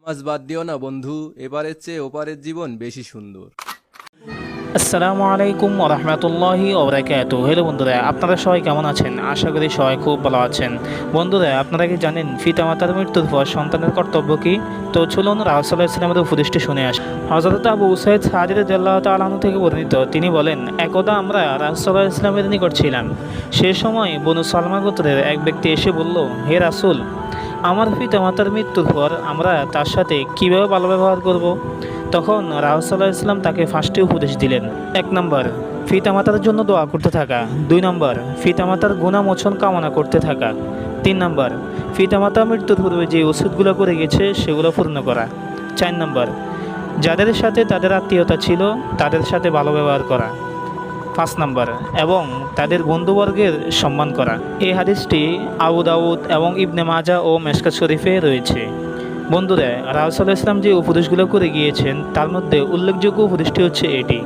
নামাজ বাদ দিও না বন্ধু, এবারের চেয়ে ওপারের জীবন বেশি সুন্দর। আসসালামু আলাইকুম ওরহমতুল্লাহি ওবরাকাতুহু। হ্যালো বন্ধুরা, আপনারা সবাই কেমন আছেন? আশা করি সবাই খুব ভালো আছেন। বন্ধুরা, আপনারা কি জানেন পিতামাতার মৃত্যুর পর সন্তানের কর্তব্য কি? তো চলুন রাসূলুল্লাহ সাল্লাল্লাহু আলাইহি ওয়াসাল্লামের উপদেশটি শুনে আসি। হযরত আবু উসাইদ সাদি রাদিয়াল্লাহু তাআলা আনহু থেকে বর্ণিত, তিনি বলেন, একদা আমরা রাসূলুল্লাহ সাল্লাল্লাহু আলাইহি ওয়াসাল্লামের নিকট ছিলাম। সে সময় বনু সালমা গোত্রের এক ব্যক্তি এসে বলল, হে রাসূল, আমার পিতামাতার মৃত্যুর পর আমরা তার সাথে কীভাবে ভালো ব্যবহার করব? তখন রাসূলুল্লাহ ইসলাম তাকে 5টি উপদেশ দিলেন। 1 নম্বর, পিতামাতার জন্য দোয়া করতে থাকা। 2 নম্বর, পিতামাতার গুনাহ মোচন কামনা করতে থাকা। 3 নম্বর, পিতামাতা মৃত্যুর পূর্বে যে ওসিয়তগুলো করে গেছে সেগুলো পূর্ণ করা। 4 নম্বর, যাদের সাথে তাদের আত্মীয়তা ছিল তাদের সাথে ভালো ব্যবহার করা। 5 নম্বর, এবং তাদের বন্ধুবর্গের সম্মান করা। এই হাদিসটি আবু দাউদ এবং ইবনে মাজাহ ও মেশকাত শরীফে রয়েছে। বন্ধুরা, রাসূলুল্লাহ ইসলাম যে উপদেশগুলো করে গিয়েছেন তার মধ্যে উল্লেখযোগ্য উপদেশটি হচ্ছে এটি।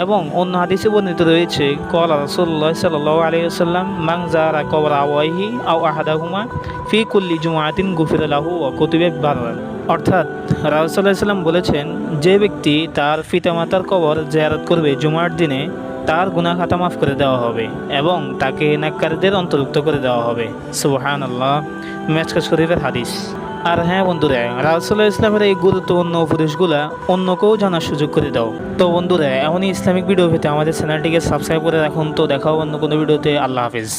এবং অন্য হাদিসে বর্ণিত রয়েছে, ক্বালা রাসূলুল্লাহ সাল্লাল্লাহু আলাইহি ওয়াসাল্লাম, মান যারা কবর আবাইহি আও আহাদাহুমা ফি কুল্লি জুমআতিন গুফিরা লাহু ওয়া কুতিবা বাররান। অর্থাৎ রাসূলুল্লাহ সাল্লাম বলেছেন, যে ব্যক্তি তার পিতামাতার কবর জিয়ারত করবে জুমার দিনে, তার গুনাহ খাতা মাফ করে দেওয়া হবে এবং তাকে নেককারদের অন্তর্ভুক্ত করে দেওয়া হবে। সুবহানাল্লাহ। মেশকাত শরীফের হাদিস। আর হ্যাঁ বন্ধুরা, রাসূলুল্লাহ ইসলামের এই গুরুত্বপূর্ণ উপদেশগুলা অন্যকেও জানার সুযোগ করে দাও। তো বন্ধুরা, এমনই ইসলামিক ভিডিও পেতে আমাদের চ্যানেলটিকে সাবস্ক্রাইব করে রাখুন। তো দেখা হবে অন্য কোনো ভিডিওতে। আল্লাহ হাফিজ।